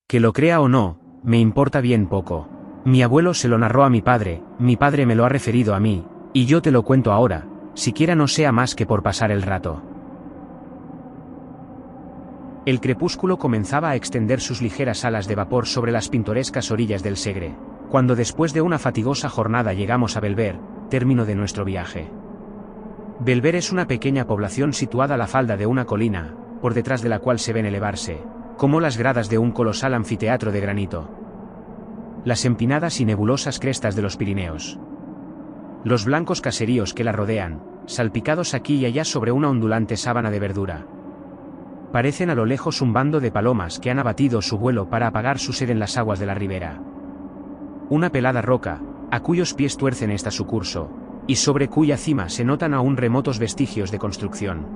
Que lo crea o no, me importa bien poco. Mi abuelo se lo narró a mi padre me lo ha referido a mí, y yo te lo cuento ahora, siquiera no sea más que por pasar el rato. El crepúsculo comenzaba a extender sus ligeras alas de vapor sobre las pintorescas orillas del Segre, cuando después de una fatigosa jornada llegamos a Belver, término de nuestro viaje. Belver es una pequeña población situada a la falda de una colina, por detrás de la cual se ven elevarse, como las gradas de un colosal anfiteatro de granito, las empinadas y nebulosas crestas de los Pirineos. Los blancos caseríos que la rodean, salpicados aquí y allá sobre una ondulante sábana de verdura. Parecen a lo lejos un bando de palomas que han abatido su vuelo para apagar su sed en las aguas de la ribera. Una pelada roca, a cuyos pies tuercen esta su curso, y sobre cuya cima se notan aún remotos vestigios de construcción.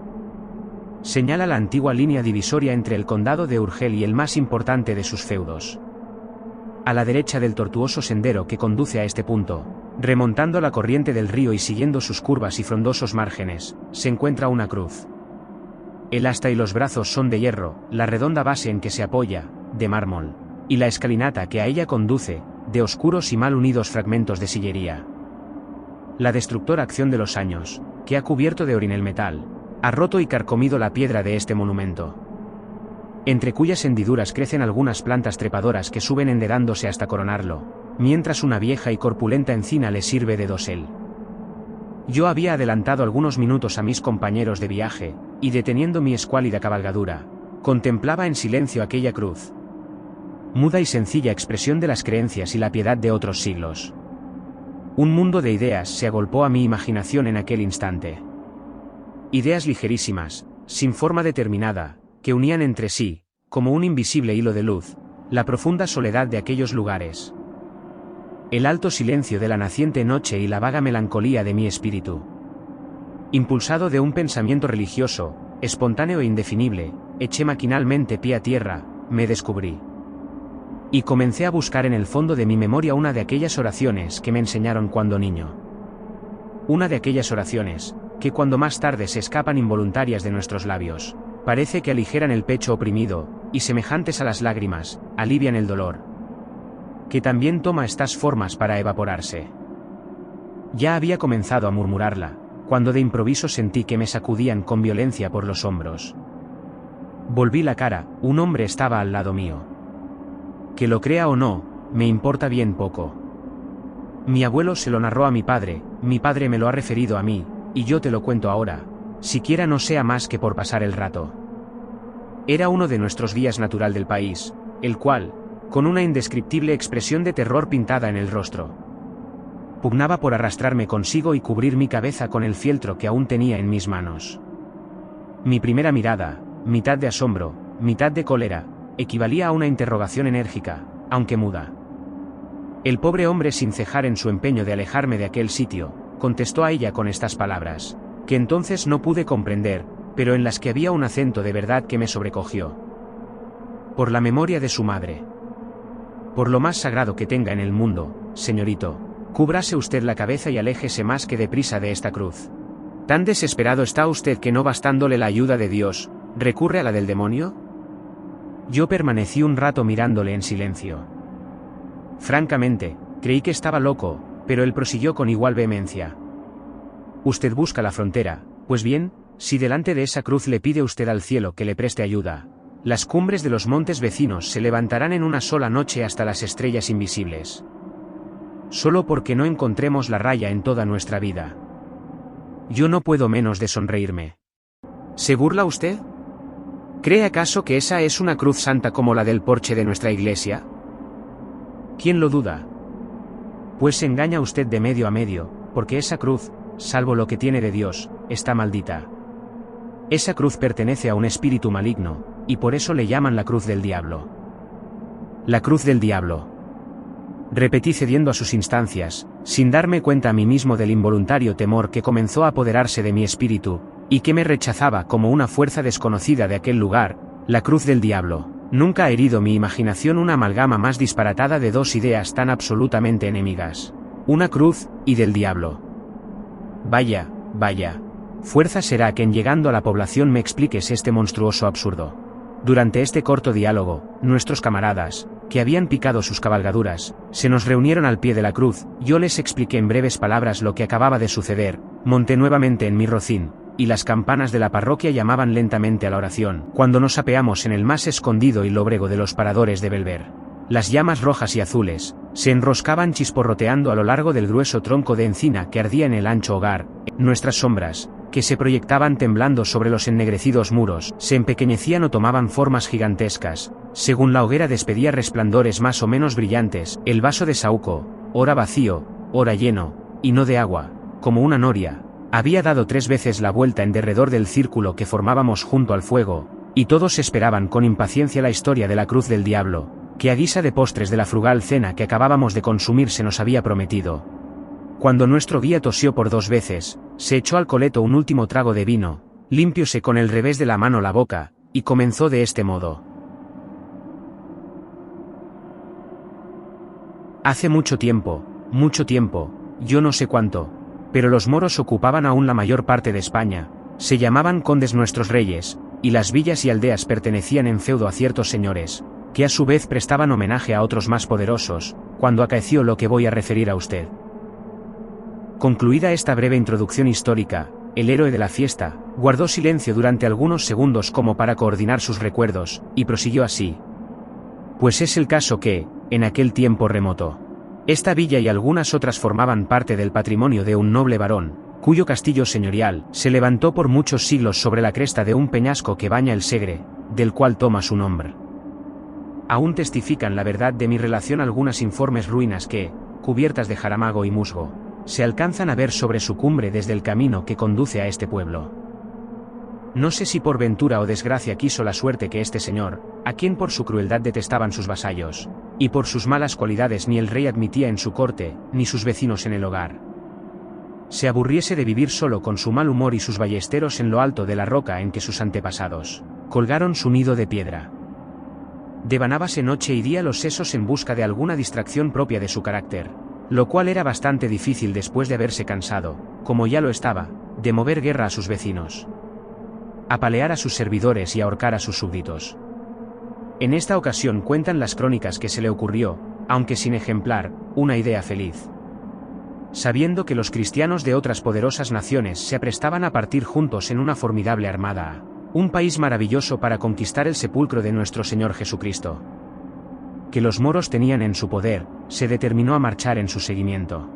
Señala la antigua línea divisoria entre el condado de Urgel y el más importante de sus feudos. A la derecha del tortuoso sendero que conduce a este punto, remontando la corriente del río y siguiendo sus curvas y frondosos márgenes, se encuentra una cruz. El asta y los brazos son de hierro, la redonda base en que se apoya, de mármol, y la escalinata que a ella conduce, de oscuros y mal unidos fragmentos de sillería. La destructora acción de los años, que ha cubierto de orín el metal, ha roto y carcomido la piedra de este monumento, entre cuyas hendiduras crecen algunas plantas trepadoras que suben endedándose hasta coronarlo, mientras una vieja y corpulenta encina le sirve de dosel. Yo había adelantado algunos minutos a mis compañeros de viaje, y deteniendo mi escuálida cabalgadura, contemplaba en silencio aquella cruz. Muda y sencilla expresión de las creencias y la piedad de otros siglos. Un mundo de ideas se agolpó a mi imaginación en aquel instante. Ideas ligerísimas, sin forma determinada, que unían entre sí, como un invisible hilo de luz, la profunda soledad de aquellos lugares, el alto silencio de la naciente noche y la vaga melancolía de mi espíritu. Impulsado de un pensamiento religioso, espontáneo e indefinible, eché maquinalmente pie a tierra, me descubrí. Y comencé a buscar en el fondo de mi memoria una de aquellas oraciones que me enseñaron cuando niño. Una de aquellas oraciones, que cuando más tarde se escapan involuntarias de nuestros labios, parece que aligeran el pecho oprimido, y semejantes a las lágrimas, alivian el dolor, que también toma estas formas para evaporarse. Ya había comenzado a murmurarla, cuando de improviso sentí que me sacudían con violencia por los hombros. Volví la cara, un hombre estaba al lado mío. Que lo crea o no, me importa bien poco. Mi abuelo se lo narró a mi padre me lo ha referido a mí, y yo te lo cuento ahora, siquiera no sea más que por pasar el rato. Era uno de nuestros guías natural del país, el cual, con una indescriptible expresión de terror pintada en el rostro, pugnaba por arrastrarme consigo y cubrir mi cabeza con el fieltro que aún tenía en mis manos. Mi primera mirada, mitad de asombro, mitad de cólera, equivalía a una interrogación enérgica, aunque muda. El pobre hombre, sin cejar en su empeño de alejarme de aquel sitio, contestó a ella con estas palabras, que entonces no pude comprender, pero en las que había un acento de verdad que me sobrecogió. Por la memoria de su madre. Por lo más sagrado que tenga en el mundo, señorito, cúbrase usted la cabeza y aléjese más que deprisa de esta cruz. ¿Tan desesperado está usted que no bastándole la ayuda de Dios, recurre a la del demonio? Yo permanecí un rato mirándole en silencio. Francamente, creí que estaba loco, pero él prosiguió con igual vehemencia. Usted busca la frontera, pues bien, si delante de esa cruz le pide usted al cielo que le preste ayuda, las cumbres de los montes vecinos se levantarán en una sola noche hasta las estrellas invisibles. Solo porque no encontremos la raya en toda nuestra vida. Yo no puedo menos de sonreírme. ¿Se burla usted? ¿Cree acaso que esa es una cruz santa como la del porche de nuestra iglesia? ¿Quién lo duda? Pues se engaña usted de medio a medio, porque esa cruz, salvo lo que tiene de Dios, está maldita. Esa cruz pertenece a un espíritu maligno, y por eso le llaman la cruz del diablo. La cruz del diablo. Repetí cediendo a sus instancias, sin darme cuenta a mí mismo del involuntario temor que comenzó a apoderarse de mi espíritu, y que me rechazaba como una fuerza desconocida de aquel lugar, la cruz del diablo. Nunca ha herido mi imaginación una amalgama más disparatada de dos ideas tan absolutamente enemigas. Una cruz, y del diablo. Vaya, vaya. Fuerza será que en llegando a la población me expliques este monstruoso absurdo. Durante este corto diálogo, nuestros camaradas, que habían picado sus cabalgaduras, se nos reunieron al pie de la cruz. Yo les expliqué en breves palabras lo que acababa de suceder, monté nuevamente en mi rocín, y las campanas de la parroquia llamaban lentamente a la oración, cuando nos apeamos en el más escondido y lóbrego de los paradores de Belver. Las llamas rojas y azules se enroscaban chisporroteando a lo largo del grueso tronco de encina que ardía en el ancho hogar. Nuestras sombras, que se proyectaban temblando sobre los ennegrecidos muros, se empequeñecían o tomaban formas gigantescas, según la hoguera despedía resplandores más o menos brillantes. El vaso de saúco, ora vacío, ora lleno, y no de agua, como una noria, había dado 3 veces la vuelta en derredor del círculo que formábamos junto al fuego, y todos esperaban con impaciencia la historia de la cruz del diablo, que a guisa de postres de la frugal cena que acabábamos de consumir se nos había prometido. Cuando nuestro guía tosió por 2 veces, se echó al coleto un último trago de vino, limpióse con el revés de la mano la boca, y comenzó de este modo. Hace mucho tiempo, yo no sé cuánto, pero los moros ocupaban aún la mayor parte de España, se llamaban condes nuestros reyes, y las villas y aldeas pertenecían en feudo a ciertos señores, que a su vez prestaban homenaje a otros más poderosos, cuando acaeció lo que voy a referir a usted. Concluida esta breve introducción histórica, el héroe de la fiesta guardó silencio durante algunos segundos como para coordinar sus recuerdos, y prosiguió así. Pues es el caso que, en aquel tiempo remoto, esta villa y algunas otras formaban parte del patrimonio de un noble varón, cuyo castillo señorial se levantó por muchos siglos sobre la cresta de un peñasco que baña el Segre, del cual toma su nombre. Aún testifican la verdad de mi relación algunas informes ruinas que, cubiertas de jaramago y musgo, se alcanzan a ver sobre su cumbre desde el camino que conduce a este pueblo. No sé si por ventura o desgracia quiso la suerte que este señor, a quien por su crueldad detestaban sus vasallos, y por sus malas cualidades ni el rey admitía en su corte, ni sus vecinos en el hogar, se aburriese de vivir solo con su mal humor y sus ballesteros en lo alto de la roca en que sus antepasados colgaron su nido de piedra. Devanábase noche y día los sesos en busca de alguna distracción propia de su carácter, lo cual era bastante difícil después de haberse cansado, como ya lo estaba, de mover guerra a sus vecinos, apalear a sus servidores y ahorcar a sus súbditos. En esta ocasión cuentan las crónicas que se le ocurrió, aunque sin ejemplar, una idea feliz. Sabiendo que los cristianos de otras poderosas naciones se aprestaban a partir juntos en una formidable armada a un país maravilloso para conquistar el sepulcro de nuestro Señor Jesucristo, que los moros tenían en su poder, se determinó a marchar en su seguimiento.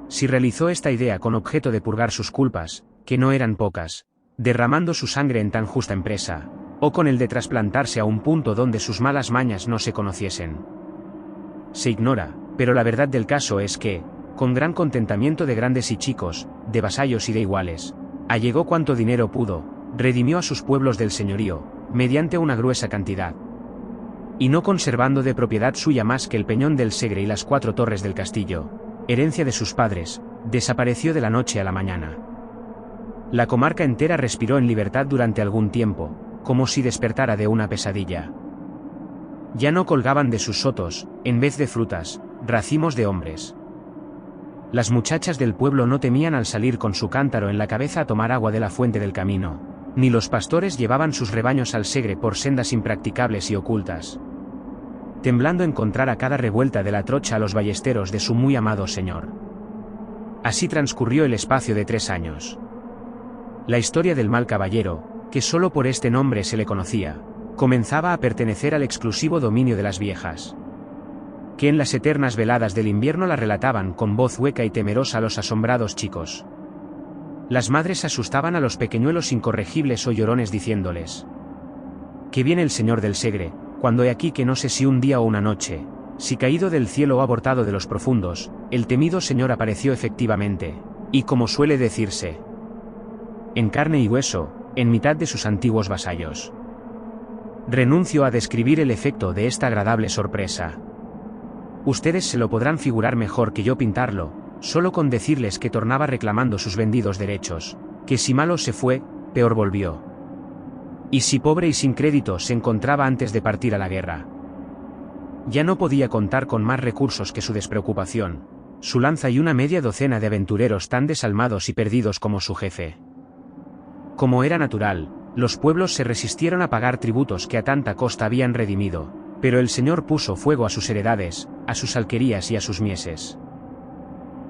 Si realizó esta idea con objeto de purgar sus culpas, que no eran pocas, derramando su sangre en tan justa empresa, o con el de trasplantarse a un punto donde sus malas mañas no se conociesen, se ignora, pero la verdad del caso es que, con gran contentamiento de grandes y chicos, de vasallos y de iguales, allegó cuanto dinero pudo, redimió a sus pueblos del señorío, mediante una gruesa cantidad, y no conservando de propiedad suya más que el peñón del Segre y las 4 torres del castillo, herencia de sus padres, desapareció de la noche a la mañana. La comarca entera respiró en libertad durante algún tiempo, como si despertara de una pesadilla. Ya no colgaban de sus sotos, en vez de frutas, racimos de hombres. Las muchachas del pueblo no temían al salir con su cántaro en la cabeza a tomar agua de la fuente del camino, ni los pastores llevaban sus rebaños al Segre por sendas impracticables y ocultas, temblando encontrar a cada revuelta de la trocha a los ballesteros de su muy amado señor. Así transcurrió el espacio de 3 años. La historia del mal caballero, que solo por este nombre se le conocía, comenzaba a pertenecer al exclusivo dominio de las viejas, que en las eternas veladas del invierno la relataban con voz hueca y temerosa a los asombrados chicos. Las madres asustaban a los pequeñuelos incorregibles o llorones diciéndoles: que viene el señor del Segre, cuando he aquí que no sé si un día o una noche, si caído del cielo o abortado de los profundos, el temido señor apareció efectivamente, y como suele decirse, en carne y hueso, en mitad de sus antiguos vasallos. Renuncio a describir el efecto de esta agradable sorpresa. Ustedes se lo podrán figurar mejor que yo pintarlo, solo con decirles que tornaba reclamando sus vendidos derechos, que si malo se fue, peor volvió. Y si pobre y sin crédito se encontraba antes de partir a la guerra. Ya no podía contar con más recursos que su despreocupación, su lanza y una media docena de aventureros tan desalmados y perdidos como su jefe. Como era natural, Los pueblos se resistieron a pagar tributos que a tanta costa habían redimido, pero el Señor puso fuego a sus heredades, a sus alquerías y a sus mieses.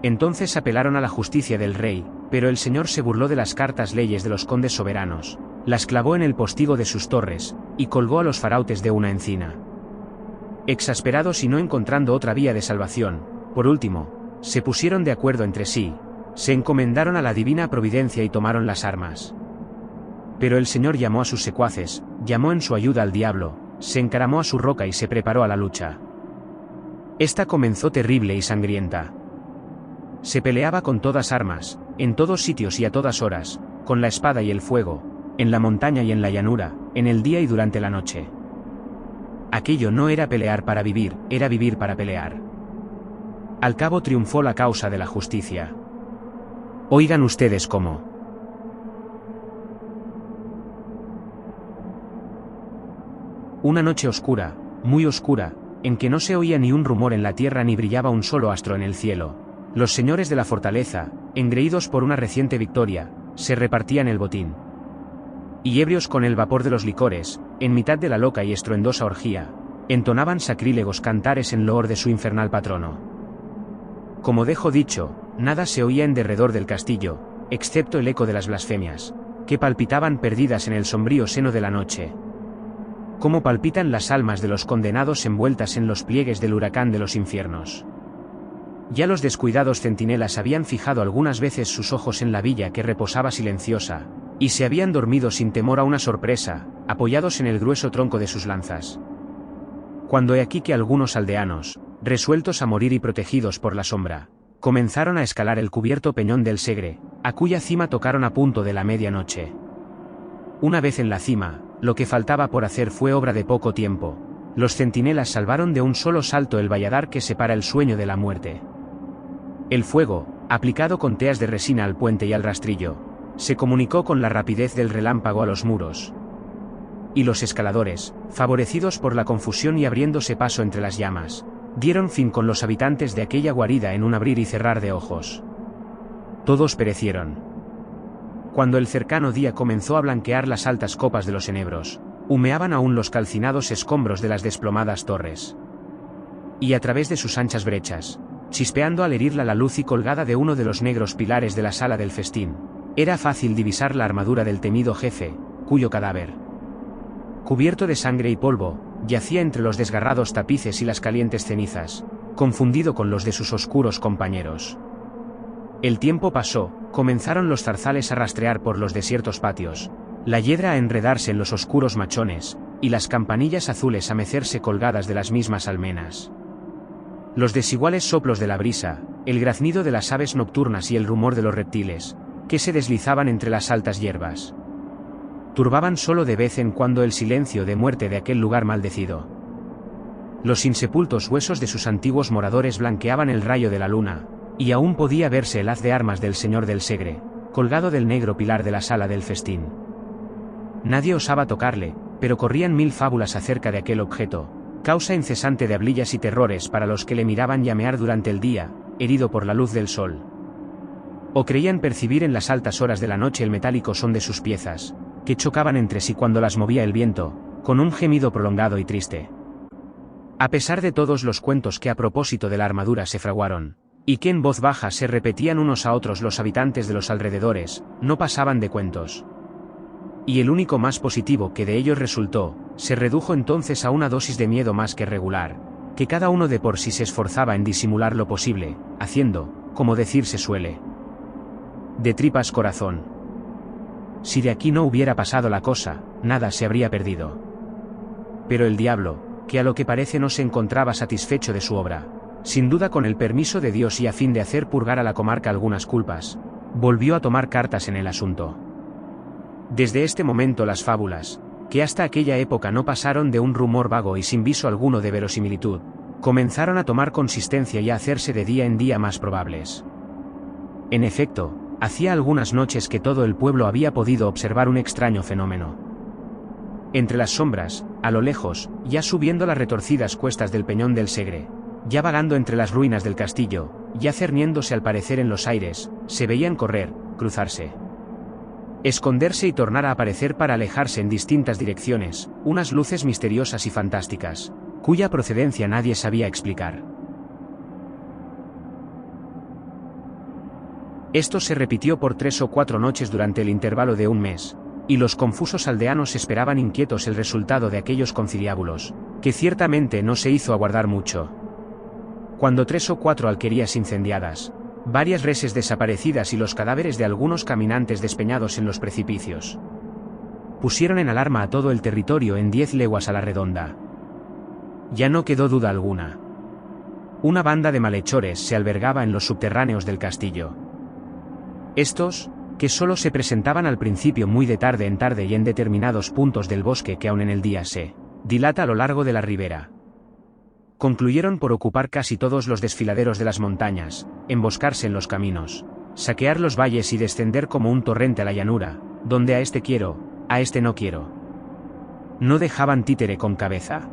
Entonces apelaron a la justicia del rey, pero el Señor se burló de las cartas leyes de los condes soberanos, las clavó en el postigo de sus torres, y colgó a los farautes de una encina. Exasperados y no encontrando otra vía de salvación, por último, se pusieron de acuerdo entre sí, se encomendaron a la divina providencia y tomaron las armas. Pero el Señor llamó a sus secuaces, llamó en su ayuda al diablo, se encaramó a su roca y se preparó a la lucha. Esta comenzó terrible y sangrienta. Se peleaba con todas armas, en todos sitios y a todas horas, con la espada y el fuego, en la montaña y en la llanura, en el día y durante la noche. Aquello no era pelear para vivir, era vivir para pelear. Al cabo triunfó la causa de la justicia. Oigan ustedes cómo. Una noche oscura, muy oscura, en que no se oía ni un rumor en la tierra ni brillaba un solo astro en el cielo, los señores de la fortaleza, engreídos por una reciente victoria, se repartían el botín. Y ebrios con el vapor de los licores, en mitad de la loca y estruendosa orgía, entonaban sacrílegos cantares en loor de su infernal patrono. Como dejo dicho, nada se oía en derredor del castillo, excepto el eco de las blasfemias, que palpitaban perdidas en el sombrío seno de la noche. Cómo palpitan las almas de los condenados envueltas en los pliegues del huracán de los infiernos. Ya los descuidados centinelas habían fijado algunas veces sus ojos en la villa que reposaba silenciosa, y se habían dormido sin temor a una sorpresa, apoyados en el grueso tronco de sus lanzas. Cuando he aquí que algunos aldeanos, resueltos a morir y protegidos por la sombra, comenzaron a escalar el cubierto peñón del Segre, a cuya cima tocaron a punto de la medianoche. Una vez en la cima, lo que faltaba por hacer fue obra de poco tiempo. Los centinelas salvaron de un solo salto el valladar que separa el sueño de la muerte. El fuego, aplicado con teas de resina al puente y al rastrillo, se comunicó con la rapidez del relámpago a los muros. Y los escaladores, favorecidos por la confusión y abriéndose paso entre las llamas, dieron fin con los habitantes de aquella guarida en un abrir y cerrar de ojos. Todos perecieron. Cuando el cercano día comenzó a blanquear las altas copas de los enebros, humeaban aún los calcinados escombros de las desplomadas torres. Y a través de sus anchas brechas, chispeando al herirla la luz y colgada de uno de los negros pilares de la sala del festín, era fácil divisar la armadura del temido jefe, cuyo cadáver, cubierto de sangre y polvo, yacía entre los desgarrados tapices y las calientes cenizas, confundido con los de sus oscuros compañeros. El tiempo pasó, comenzaron los zarzales a rastrear por los desiertos patios, la hiedra a enredarse en los oscuros machones, y las campanillas azules a mecerse colgadas de las mismas almenas. Los desiguales soplos de la brisa, el graznido de las aves nocturnas y el rumor de los reptiles, que se deslizaban entre las altas hierbas, turbaban solo de vez en cuando el silencio de muerte de aquel lugar maldecido. Los insepultos huesos de sus antiguos moradores blanqueaban el rayo de la luna, y aún podía verse el haz de armas del señor del Segre, colgado del negro pilar de la sala del festín. Nadie osaba tocarle, pero corrían mil fábulas acerca de aquel objeto, causa incesante de hablillas y terrores para los que le miraban llamear durante el día, herido por la luz del sol. O creían percibir en las altas horas de la noche el metálico son de sus piezas, que chocaban entre sí cuando las movía el viento, con un gemido prolongado y triste. A pesar de todos los cuentos que a propósito de la armadura se fraguaron, y que en voz baja se repetían unos a otros los habitantes de los alrededores, no pasaban de cuentos. Y el único más positivo que de ellos resultó, se redujo entonces a una dosis de miedo más que regular, que cada uno de por sí se esforzaba en disimular lo posible, haciendo, como decirse suele, de tripas corazón. Si de aquí no hubiera pasado la cosa, nada se habría perdido. Pero el diablo, que a lo que parece no se encontraba satisfecho de su obra, sin duda con el permiso de Dios y a fin de hacer purgar a la comarca algunas culpas, volvió a tomar cartas en el asunto. Desde este momento las fábulas, que hasta aquella época no pasaron de un rumor vago y sin viso alguno de verosimilitud, comenzaron a tomar consistencia y a hacerse de día en día más probables. En efecto, hacía algunas noches que todo el pueblo había podido observar un extraño fenómeno. Entre las sombras, a lo lejos, ya subiendo las retorcidas cuestas del peñón del Segre, ya vagando entre las ruinas del castillo, ya cerniéndose al parecer en los aires, se veían correr, cruzarse, esconderse y tornar a aparecer para alejarse en distintas direcciones, unas luces misteriosas y fantásticas, cuya procedencia nadie sabía explicar. Esto se repitió por 3 o 4 noches durante el intervalo de un mes, y los confusos aldeanos esperaban inquietos el resultado de aquellos conciliábulos, que ciertamente no se hizo aguardar mucho. Cuando 3 o 4 alquerías incendiadas, varias reses desaparecidas y los cadáveres de algunos caminantes despeñados en los precipicios pusieron en alarma a todo el territorio en 10 leguas a la redonda. Ya no quedó duda alguna. Una banda de malhechores se albergaba en los subterráneos del castillo. Estos, que solo se presentaban al principio muy de tarde en tarde y en determinados puntos del bosque que aún en el día se dilata a lo largo de la ribera, concluyeron por ocupar casi todos los desfiladeros de las montañas, emboscarse en los caminos, saquear los valles y descender como un torrente a la llanura, donde a este quiero, a este no quiero. No dejaban títere con cabeza.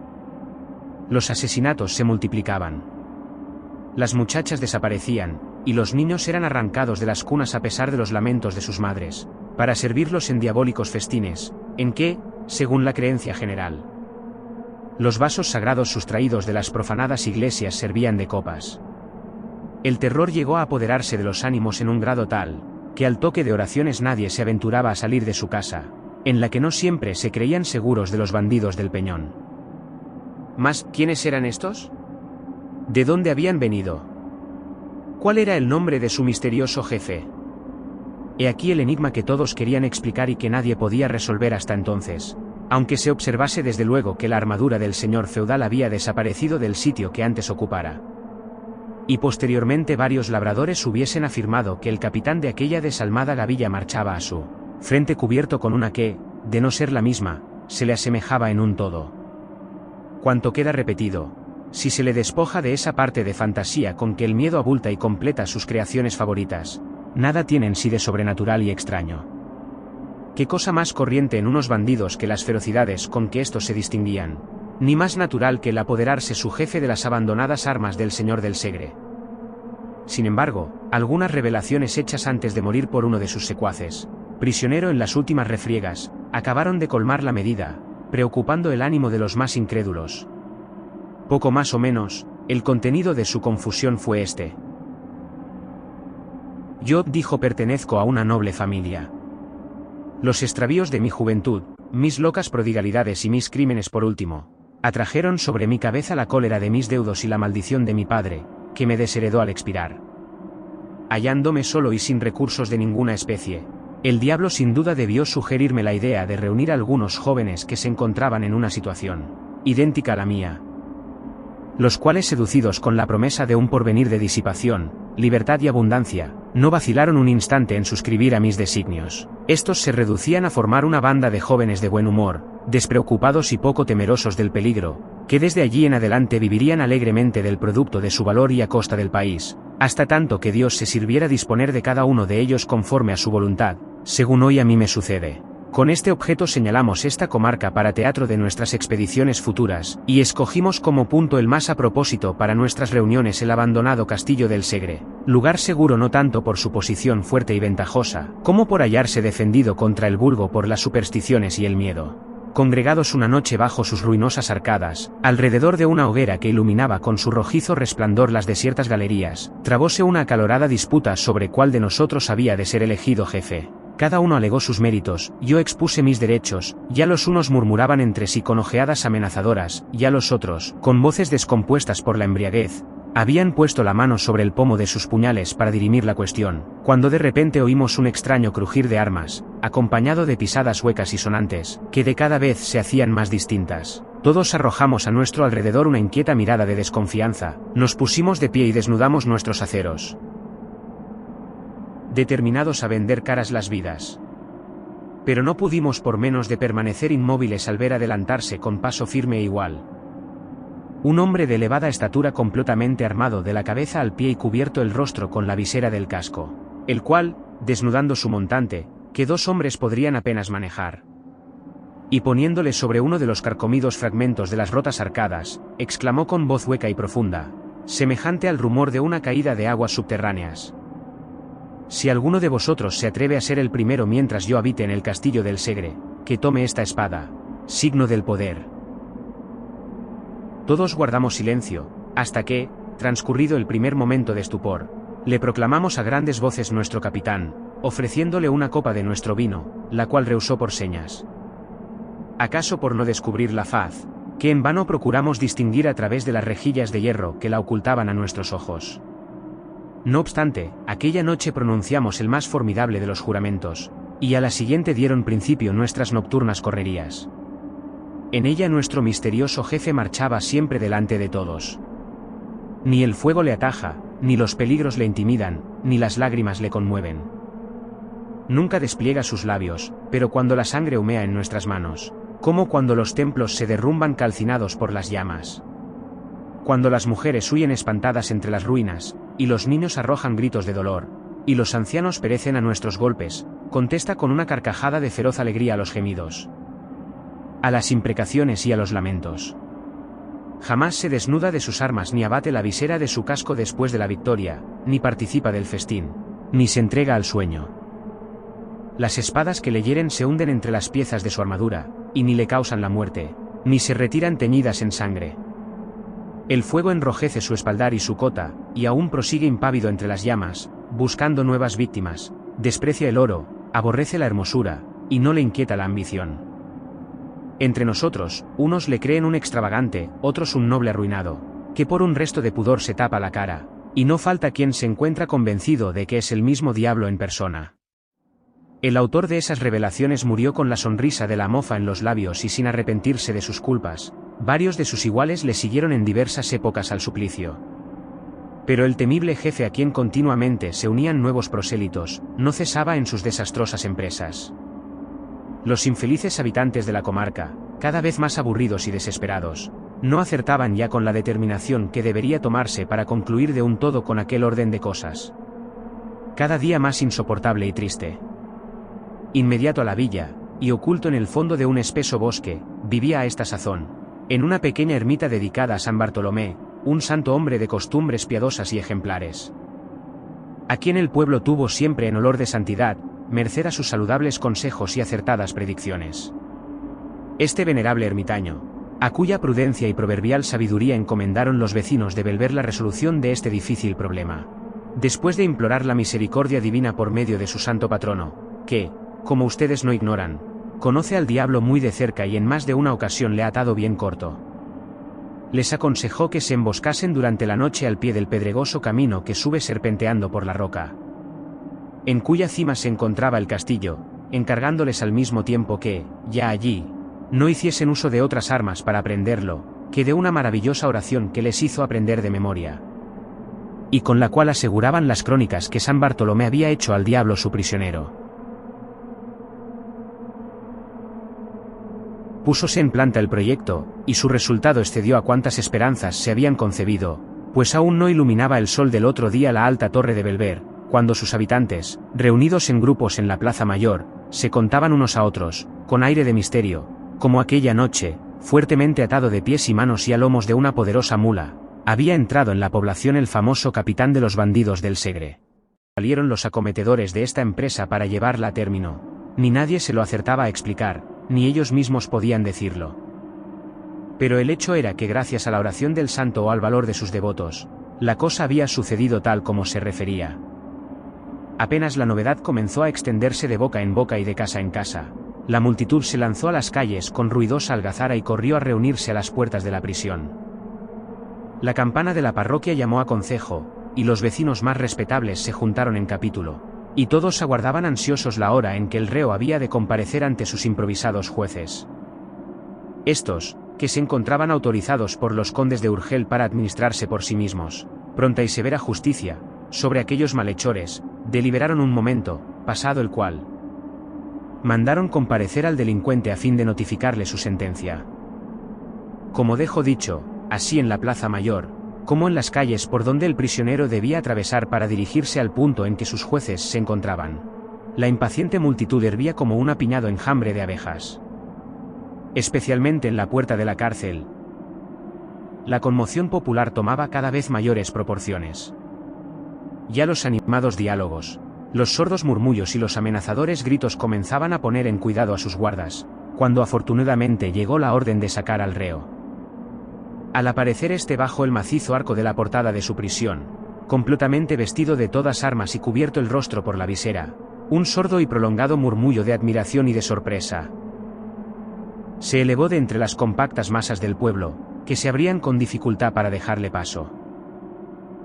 Los asesinatos se multiplicaban. Las muchachas desaparecían, y los niños eran arrancados de las cunas a pesar de los lamentos de sus madres, para servirlos en diabólicos festines, en que, según la creencia general, los vasos sagrados sustraídos de las profanadas iglesias servían de copas. El terror llegó a apoderarse de los ánimos en un grado tal, que al toque de oraciones nadie se aventuraba a salir de su casa, en la que no siempre se creían seguros de los bandidos del Peñón. ¿Mas quiénes eran estos? ¿De dónde habían venido? ¿Cuál era el nombre de su misterioso jefe? He aquí el enigma que todos querían explicar y que nadie podía resolver hasta entonces, aunque se observase desde luego que la armadura del señor feudal había desaparecido del sitio que antes ocupara. Y posteriormente varios labradores hubiesen afirmado que el capitán de aquella desalmada gavilla marchaba a su frente cubierto con una que, de no ser la misma, se le asemejaba en un todo. Cuanto queda repetido, si se le despoja de esa parte de fantasía con que el miedo abulta y completa sus creaciones favoritas, nada tienen sí de sobrenatural y extraño. ¿Qué cosa más corriente en unos bandidos que las ferocidades con que éstos se distinguían? Ni más natural que el apoderarse su jefe de las abandonadas armas del señor del Segre. Sin embargo, algunas revelaciones hechas antes de morir por uno de sus secuaces, prisionero en las últimas refriegas, acabaron de colmar la medida, preocupando el ánimo de los más incrédulos. Poco más o menos, el contenido de su confusión fue este. Yo, dijo, pertenezco a una noble familia. Los extravíos de mi juventud, mis locas prodigalidades y mis crímenes por último, atrajeron sobre mi cabeza la cólera de mis deudos y la maldición de mi padre, que me desheredó al expirar. Hallándome solo y sin recursos de ninguna especie, el diablo sin duda debió sugerirme la idea de reunir a algunos jóvenes que se encontraban en una situación idéntica a la mía, los cuales, seducidos con la promesa de un porvenir de disipación, libertad y abundancia, no vacilaron un instante en suscribir a mis designios. Estos se reducían a formar una banda de jóvenes de buen humor, despreocupados y poco temerosos del peligro, que desde allí en adelante vivirían alegremente del producto de su valor y a costa del país, hasta tanto que Dios se sirviera disponer de cada uno de ellos conforme a su voluntad, según hoy a mí me sucede. Con este objeto señalamos esta comarca para teatro de nuestras expediciones futuras, y escogimos como punto el más a propósito para nuestras reuniones el abandonado castillo del Segre, lugar seguro no tanto por su posición fuerte y ventajosa, como por hallarse defendido contra el vulgo por las supersticiones y el miedo. Congregados una noche bajo sus ruinosas arcadas, alrededor de una hoguera que iluminaba con su rojizo resplandor las desiertas galerías, trabóse una acalorada disputa sobre cuál de nosotros había de ser elegido jefe. Cada uno alegó sus méritos, yo expuse mis derechos, ya los unos murmuraban entre sí con ojeadas amenazadoras, ya los otros, con voces descompuestas por la embriaguez, habían puesto la mano sobre el pomo de sus puñales para dirimir la cuestión, cuando de repente oímos un extraño crujir de armas, acompañado de pisadas huecas y sonantes, que de cada vez se hacían más distintas. Todos arrojamos a nuestro alrededor una inquieta mirada de desconfianza, nos pusimos de pie y desnudamos nuestros aceros, determinados a vender caras las vidas. Pero no pudimos por menos de permanecer inmóviles al ver adelantarse con paso firme e igual un hombre de elevada estatura completamente armado de la cabeza al pie y cubierto el rostro con la visera del casco, el cual, desnudando su montante, que 2 hombres podrían apenas manejar, y poniéndole sobre uno de los carcomidos fragmentos de las rotas arcadas, exclamó con voz hueca y profunda, semejante al rumor de una caída de aguas subterráneas: Si alguno de vosotros se atreve a ser el primero mientras yo habite en el castillo del Segre, que tome esta espada, signo del poder. Todos guardamos silencio, hasta que, transcurrido el primer momento de estupor, le proclamamos a grandes voces nuestro capitán, ofreciéndole una copa de nuestro vino, la cual rehusó por señas. ¿Acaso por no descubrir la faz, que en vano procuramos distinguir a través de las rejillas de hierro que la ocultaban a nuestros ojos? No obstante, aquella noche pronunciamos el más formidable de los juramentos, y a la siguiente dieron principio nuestras nocturnas correrías. En ella nuestro misterioso jefe marchaba siempre delante de todos. Ni el fuego le ataja, ni los peligros le intimidan, ni las lágrimas le conmueven. Nunca despliega sus labios, pero cuando la sangre humea en nuestras manos, como cuando los templos se derrumban calcinados por las llamas. Cuando las mujeres huyen espantadas entre las ruinas, y los niños arrojan gritos de dolor, y los ancianos perecen a nuestros golpes, contesta con una carcajada de feroz alegría a los gemidos, a las imprecaciones y a los lamentos. Jamás se desnuda de sus armas ni abate la visera de su casco después de la victoria, ni participa del festín, ni se entrega al sueño. Las espadas que le hieren se hunden entre las piezas de su armadura, y ni le causan la muerte, ni se retiran teñidas en sangre. El fuego enrojece su espaldar y su cota, y aún prosigue impávido entre las llamas, buscando nuevas víctimas, desprecia el oro, aborrece la hermosura, y no le inquieta la ambición. Entre nosotros, unos le creen un extravagante, otros un noble arruinado, que por un resto de pudor se tapa la cara, y no falta quien se encuentra convencido de que es el mismo diablo en persona. El autor de esas revelaciones murió con la sonrisa de la mofa en los labios y sin arrepentirse de sus culpas. Varios de sus iguales le siguieron en diversas épocas al suplicio. Pero el temible jefe a quien continuamente se unían nuevos prosélitos, no cesaba en sus desastrosas empresas. Los infelices habitantes de la comarca, cada vez más aburridos y desesperados, no acertaban ya con la determinación que debería tomarse para concluir de un todo con aquel orden de cosas. Cada día más insoportable y triste. Inmediato a la villa, y oculto en el fondo de un espeso bosque, vivía a esta sazón, en una pequeña ermita dedicada a San Bartolomé, un santo hombre de costumbres piadosas y ejemplares, a quien el pueblo tuvo siempre en olor de santidad, merced a sus saludables consejos y acertadas predicciones. Este venerable ermitaño, a cuya prudencia y proverbial sabiduría encomendaron los vecinos de Belver la resolución de este difícil problema, después de implorar la misericordia divina por medio de su santo patrono, que, como ustedes no ignoran, conoce al diablo muy de cerca y en más de una ocasión le ha atado bien corto, les aconsejó que se emboscasen durante la noche al pie del pedregoso camino que sube serpenteando por la roca, en cuya cima se encontraba el castillo, encargándoles al mismo tiempo que, ya allí, no hiciesen uso de otras armas para aprenderlo, que de una maravillosa oración que les hizo aprender de memoria, y con la cual aseguraban las crónicas que San Bartolomé había hecho al diablo su prisionero. Púsose en planta el proyecto, y su resultado excedió a cuantas esperanzas se habían concebido, pues aún no iluminaba el sol del otro día la alta torre de Belver, cuando sus habitantes, reunidos en grupos en la plaza mayor, se contaban unos a otros, con aire de misterio, como aquella noche, fuertemente atado de pies y manos y a lomos de una poderosa mula, había entrado en la población el famoso capitán de los bandidos del Segre. Salieron los acometedores de esta empresa para llevarla a término, ni nadie se lo acertaba a explicar, ni ellos mismos podían decirlo. Pero el hecho era que gracias a la oración del santo o al valor de sus devotos, la cosa había sucedido tal como se refería. Apenas la novedad comenzó a extenderse de boca en boca y de casa en casa, la multitud se lanzó a las calles con ruidosa algazara y corrió a reunirse a las puertas de la prisión. La campana de la parroquia llamó a concejo, y los vecinos más respetables se juntaron en capítulo, y todos aguardaban ansiosos la hora en que el reo había de comparecer ante sus improvisados jueces. Estos, que se encontraban autorizados por los condes de Urgel para administrarse por sí mismos, pronta y severa justicia, sobre aquellos malhechores, deliberaron un momento, pasado el cual, mandaron comparecer al delincuente a fin de notificarle su sentencia. Como dejo dicho, así en la plaza mayor, como en las calles por donde el prisionero debía atravesar para dirigirse al punto en que sus jueces se encontraban, la impaciente multitud hervía como un apiñado enjambre de abejas. Especialmente en la puerta de la cárcel, la conmoción popular tomaba cada vez mayores proporciones. Ya los animados diálogos, Los sordos murmullos y los amenazadores gritos comenzaban a poner en cuidado a sus guardas, cuando afortunadamente llegó la orden de sacar al reo. Al aparecer este bajo el macizo arco de la portada de su prisión, completamente vestido de todas armas y cubierto el rostro por la visera, un sordo y prolongado murmullo de admiración y de sorpresa se elevó de entre las compactas masas del pueblo, que se abrían con dificultad para dejarle paso.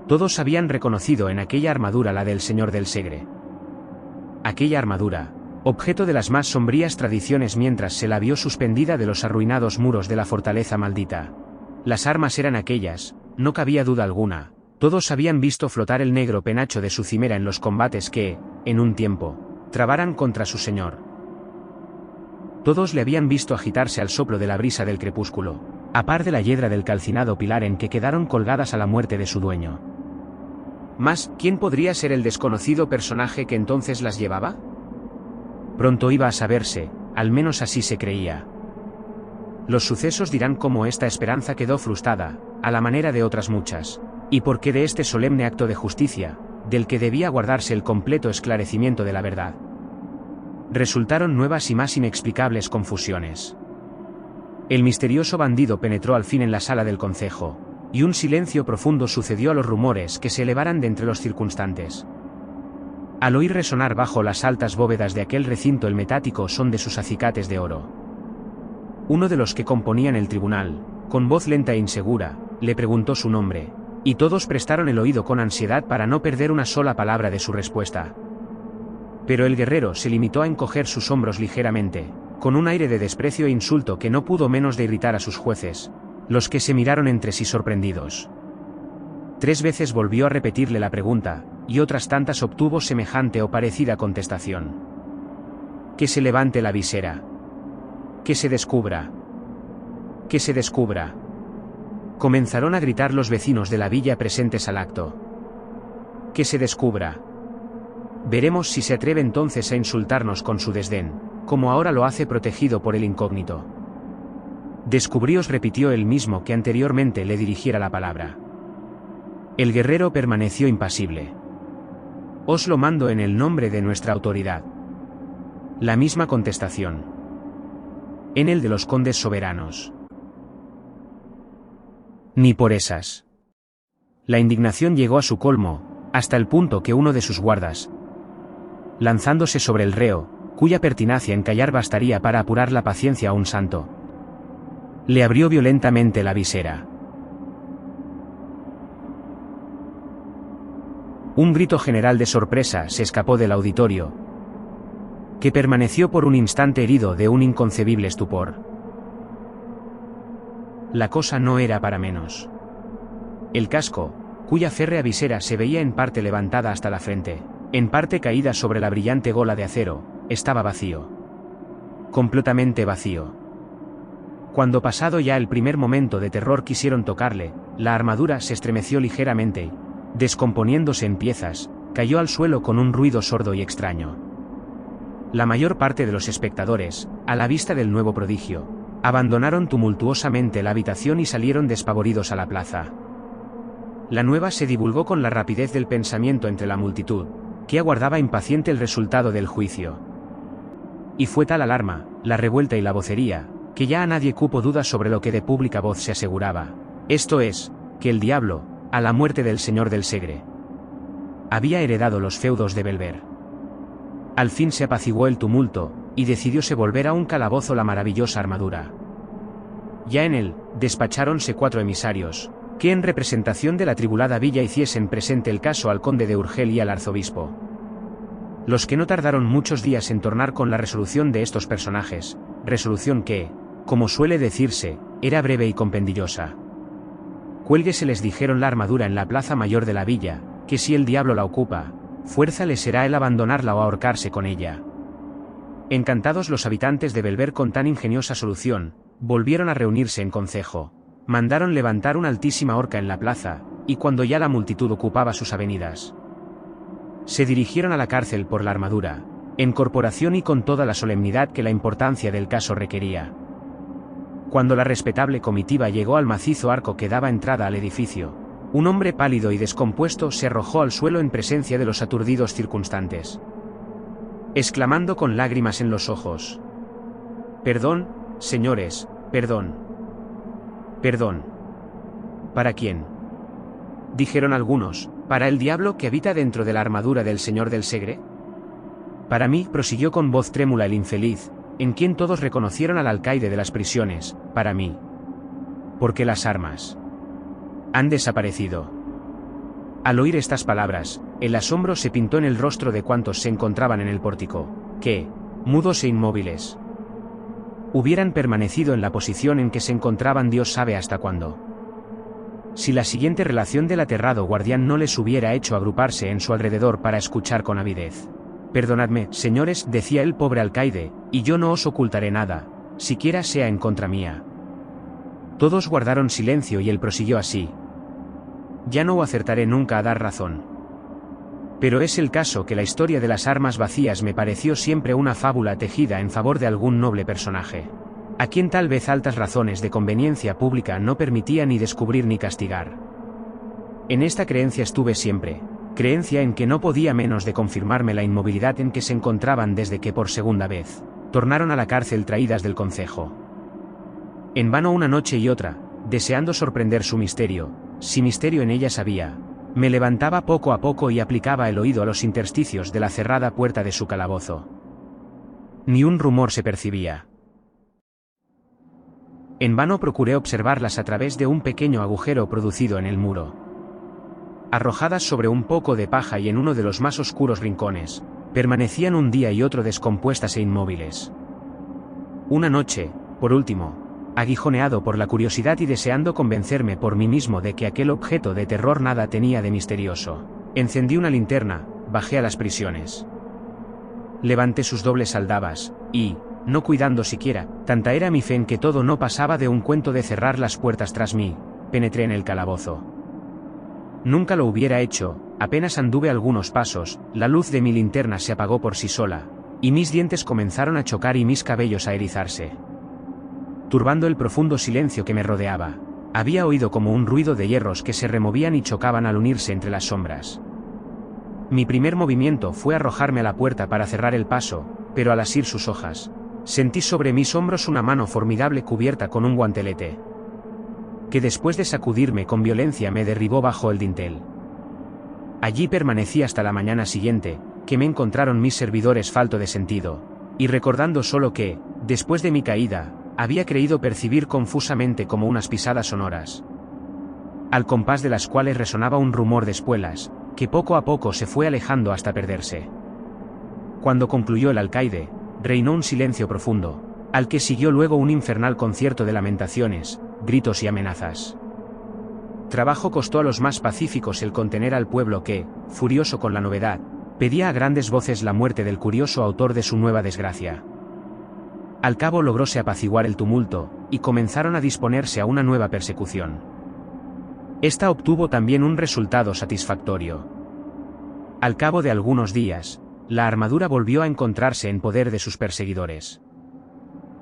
Todos habían reconocido en aquella armadura la del Señor del Segre. Aquella armadura, objeto de las más sombrías tradiciones mientras se la vio suspendida de los arruinados muros de la fortaleza maldita. Las armas eran aquellas, no cabía duda alguna, todos habían visto flotar el negro penacho de su cimera en los combates que, en un tiempo, trabaran contra su señor. Todos le habían visto agitarse al soplo de la brisa del crepúsculo, a par de la hiedra del calcinado pilar en que quedaron colgadas a la muerte de su dueño. Mas, ¿quién podría ser el desconocido personaje que entonces las llevaba? Pronto iba a saberse, al menos así se creía. Los sucesos dirán cómo esta esperanza quedó frustrada, a la manera de otras muchas, y por qué de este solemne acto de justicia, del que debía guardarse el completo esclarecimiento de la verdad, resultaron nuevas y más inexplicables confusiones. El misterioso bandido penetró al fin en la sala del concejo, y un silencio profundo sucedió a los rumores que se elevaran de entre los circunstantes. Al oír resonar bajo las altas bóvedas de aquel recinto el metático son de sus acicates de oro, uno de los que componían el tribunal, con voz lenta e insegura, le preguntó su nombre, y todos prestaron el oído con ansiedad para no perder una sola palabra de su respuesta. Pero el guerrero se limitó a encoger sus hombros ligeramente, con un aire de desprecio e insulto que no pudo menos de irritar a sus jueces, los que se miraron entre sí sorprendidos. 3 veces volvió a repetirle la pregunta, y otras tantas obtuvo semejante o parecida contestación. Que se levante la visera. Que se descubra. Que se descubra. Comenzaron a gritar los vecinos de la villa presentes al acto. Que se descubra. Veremos si se atreve entonces a insultarnos con su desdén, como ahora lo hace protegido por el incógnito. Descubríos, repitió él mismo que anteriormente le dirigiera la palabra. El guerrero permaneció impasible. Os lo mando en el nombre de nuestra autoridad. La misma contestación. En el de los condes soberanos. Ni por esas. La indignación llegó a su colmo, hasta el punto que uno de sus guardas, lanzándose sobre el reo, cuya pertinacia en callar bastaría para apurar la paciencia a un santo, le abrió violentamente la visera. Un grito general de sorpresa se escapó del auditorio, que permaneció por un instante herido de un inconcebible estupor. La cosa no era para menos. El casco, cuya férrea visera se veía en parte levantada hasta la frente, en parte caída sobre la brillante gola de acero, estaba vacío. Completamente vacío. Cuando pasado ya el primer momento de terror quisieron tocarle, la armadura se estremeció ligeramente y, descomponiéndose en piezas, cayó al suelo con un ruido sordo y extraño. La mayor parte de los espectadores, a la vista del nuevo prodigio, abandonaron tumultuosamente la habitación y salieron despavoridos a la plaza. La nueva se divulgó con la rapidez del pensamiento entre la multitud, que aguardaba impaciente el resultado del juicio. Y fue tal alarma, la revuelta y la vocería, que ya a nadie cupo duda sobre lo que de pública voz se aseguraba, esto es, que el diablo, a la muerte del Señor del Segre, había heredado los feudos de Belver. Al fin se apaciguó el tumulto, y decidióse volver a un calabozo la maravillosa armadura. Ya en él, despacháronse 4 emisarios, que en representación de la tribulada villa hiciesen presente el caso al conde de Urgel y al arzobispo. Los que no tardaron muchos días en tornar con la resolución de estos personajes, resolución que, como suele decirse, era breve y compendiosa. Cuélguese, les dijeron, la armadura en la plaza mayor de la villa, que si el diablo la ocupa, fuerza le será el abandonarla o ahorcarse con ella. Encantados los habitantes de Belver con tan ingeniosa solución, volvieron a reunirse en concejo. Mandaron levantar una altísima horca en la plaza, y cuando ya la multitud ocupaba sus avenidas, se dirigieron a la cárcel por la armadura, en corporación y con toda la solemnidad que la importancia del caso requería. Cuando la respetable comitiva llegó al macizo arco que daba entrada al edificio, Un hombre pálido y descompuesto se arrojó al suelo en presencia de los aturdidos circunstantes, exclamando con lágrimas en los ojos: «Perdón, señores, perdón». «¿Perdón? ¿Para quién?», dijeron algunos. «¿Para el diablo que habita dentro de la armadura del señor del Segre?». «Para mí», prosiguió con voz trémula el infeliz, en quien todos reconocieron al alcaide de las prisiones, «para mí. Porque las armas han desaparecido». Al oír estas palabras, el asombro se pintó en el rostro de cuantos se encontraban en el pórtico, que, mudos e inmóviles, hubieran permanecido en la posición en que se encontraban Dios sabe hasta cuándo. Si la siguiente relación del aterrado guardián no les hubiera hecho agruparse en su alrededor para escuchar con avidez. «Perdonadme, señores», decía el pobre alcaide, «y yo no os ocultaré nada, siquiera sea en contra mía». Todos guardaron silencio y él prosiguió así: «Ya no acertaré nunca a dar razón. Pero es el caso que la historia de las armas vacías me pareció siempre una fábula tejida en favor de algún noble personaje, a quien tal vez altas razones de conveniencia pública no permitían ni descubrir ni castigar. En esta creencia estuve siempre, creencia en que no podía menos de confirmarme la inmovilidad en que se encontraban desde que por segunda vez tornaron a la cárcel traídas del concejo. En vano una noche y otra, deseando sorprender su misterio, si misterio en ellas había, me levantaba poco a poco y aplicaba el oído a los intersticios de la cerrada puerta de su calabozo. Ni un rumor se percibía. En vano procuré observarlas a través de un pequeño agujero producido en el muro. Arrojadas sobre un poco de paja y en uno de los más oscuros rincones, permanecían un día y otro descompuestas e inmóviles. Una noche, por último, aguijoneado por la curiosidad y deseando convencerme por mí mismo de que aquel objeto de terror nada tenía de misterioso, encendí una linterna, bajé a las prisiones. Levanté sus dobles aldabas, y, no cuidando siquiera, tanta era mi fe en que todo no pasaba de un cuento de cerrar las puertas tras mí, penetré en el calabozo. Nunca lo hubiera hecho, apenas anduve algunos pasos, la luz de mi linterna se apagó por sí sola, y mis dientes comenzaron a chocar y mis cabellos a erizarse. Turbando el profundo silencio que me rodeaba, había oído como un ruido de hierros que se removían y chocaban al unirse entre las sombras. Mi primer movimiento fue arrojarme a la puerta para cerrar el paso, pero al asir sus hojas, sentí sobre mis hombros una mano formidable cubierta con un guantelete, que después de sacudirme con violencia me derribó bajo el dintel. Allí permanecí hasta la mañana siguiente, que me encontraron mis servidores falto de sentido, y recordando solo que, después de mi caída, había creído percibir confusamente como unas pisadas sonoras, al compás de las cuales resonaba un rumor de espuelas, que poco a poco se fue alejando hasta perderse. Cuando concluyó el alcaide, reinó un silencio profundo, al que siguió luego un infernal concierto de lamentaciones, gritos y amenazas. Trabajo costó a los más pacíficos el contener al pueblo que, furioso con la novedad, pedía a grandes voces la muerte del curioso autor de su nueva desgracia. Al cabo logróse apaciguar el tumulto, y comenzaron a disponerse a una nueva persecución. Esta obtuvo también un resultado satisfactorio. Al cabo de algunos días, la armadura volvió a encontrarse en poder de sus perseguidores.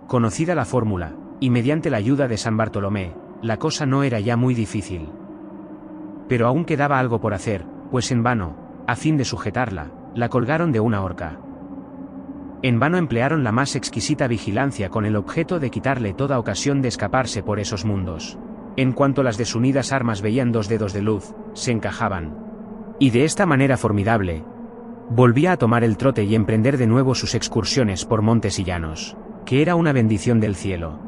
Conocida la fórmula, y mediante la ayuda de San Bartolomé, la cosa no era ya muy difícil. Pero aún quedaba algo por hacer, pues en vano, a fin de sujetarla, la colgaron de una horca. En vano emplearon la más exquisita vigilancia con el objeto de quitarle toda ocasión de escaparse por esos mundos. En cuanto las desunidas armas veían 2 dedos de luz, se encajaban. Y de esta manera formidable, volvía a tomar el trote y emprender de nuevo sus excursiones por montes y llanos, que era una bendición del cielo.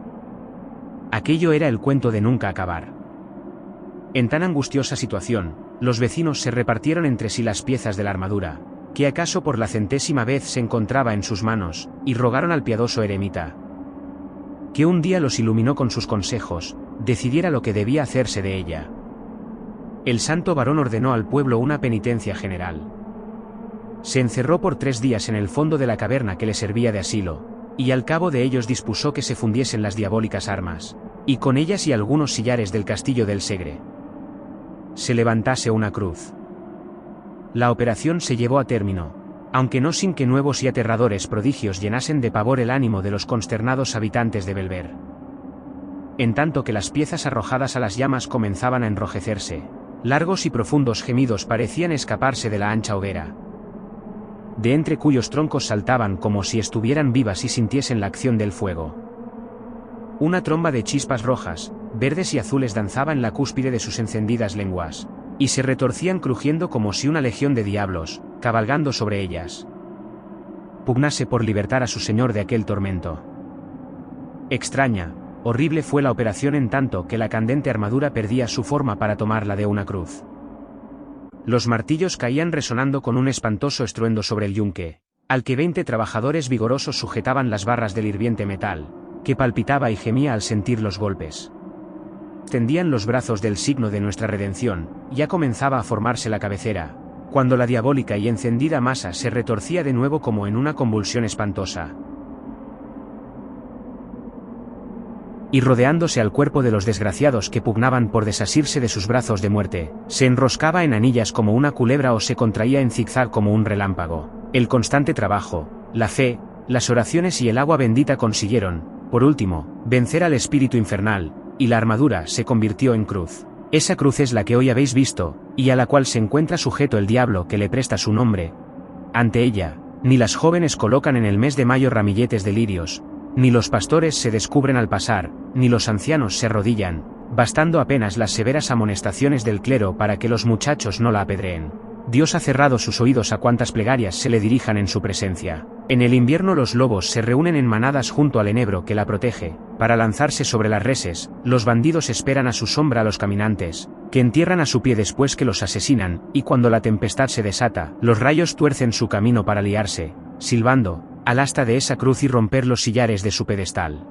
Aquello era el cuento de nunca acabar. En tan angustiosa situación, los vecinos se repartieron entre sí las piezas de la armadura, que acaso por la 100ª vez se encontraba en sus manos, y rogaron al piadoso eremita, que un día los iluminó con sus consejos, decidiera lo que debía hacerse de ella. El santo varón ordenó al pueblo una penitencia general. Se encerró por 3 días en el fondo de la caverna que le servía de asilo, y al cabo de ellos dispuso que se fundiesen las diabólicas armas, y con ellas y algunos sillares del castillo del Segre se levantase una cruz. La operación se llevó a término, aunque no sin que nuevos y aterradores prodigios llenasen de pavor el ánimo de los consternados habitantes de Belver. En tanto que las piezas arrojadas a las llamas comenzaban a enrojecerse, Largos y profundos gemidos parecían escaparse de la ancha hoguera, de entre cuyos troncos saltaban como si estuvieran vivas y sintiesen la acción del fuego. Una tromba de chispas rojas, verdes y azules danzaba en la cúspide de sus encendidas lenguas, y se retorcían crujiendo como si una legión de diablos, cabalgando sobre ellas, pugnase por libertar a su señor de aquel tormento. Extraña, horrible fue la operación en tanto que la candente armadura perdía su forma para tomarla de una cruz. Los martillos caían resonando con un espantoso estruendo sobre el yunque, al que 20 trabajadores vigorosos sujetaban las barras del hirviente metal, que palpitaba y gemía al sentir los golpes. Tendían los brazos del signo de nuestra redención, ya comenzaba a formarse la cabecera, cuando la diabólica y encendida masa se retorcía de nuevo como en una convulsión espantosa, y rodeándose al cuerpo de los desgraciados que pugnaban por desasirse de sus brazos de muerte, se enroscaba en anillas como una culebra o se contraía en zigzag como un relámpago. El constante trabajo, la fe, las oraciones y el agua bendita consiguieron, por último, vencer al espíritu infernal, y la armadura se convirtió en cruz. Esa cruz es la que hoy habéis visto, y a la cual se encuentra sujeto el diablo que le presta su nombre. Ante ella, ni las jóvenes colocan en el mes de mayo ramilletes de lirios, ni los pastores se descubren al pasar, ni los ancianos se arrodillan, bastando apenas las severas amonestaciones del clero para que los muchachos no la apedreen. Dios ha cerrado sus oídos a cuantas plegarias se le dirijan en su presencia. En el invierno los lobos se reúnen en manadas junto al enebro que la protege, para lanzarse sobre las reses, los bandidos esperan a su sombra a los caminantes, que entierran a su pie después que los asesinan, y cuando la tempestad se desata, los rayos tuercen su camino para liarse, silbando, al asta de esa cruz y romper los sillares de su pedestal.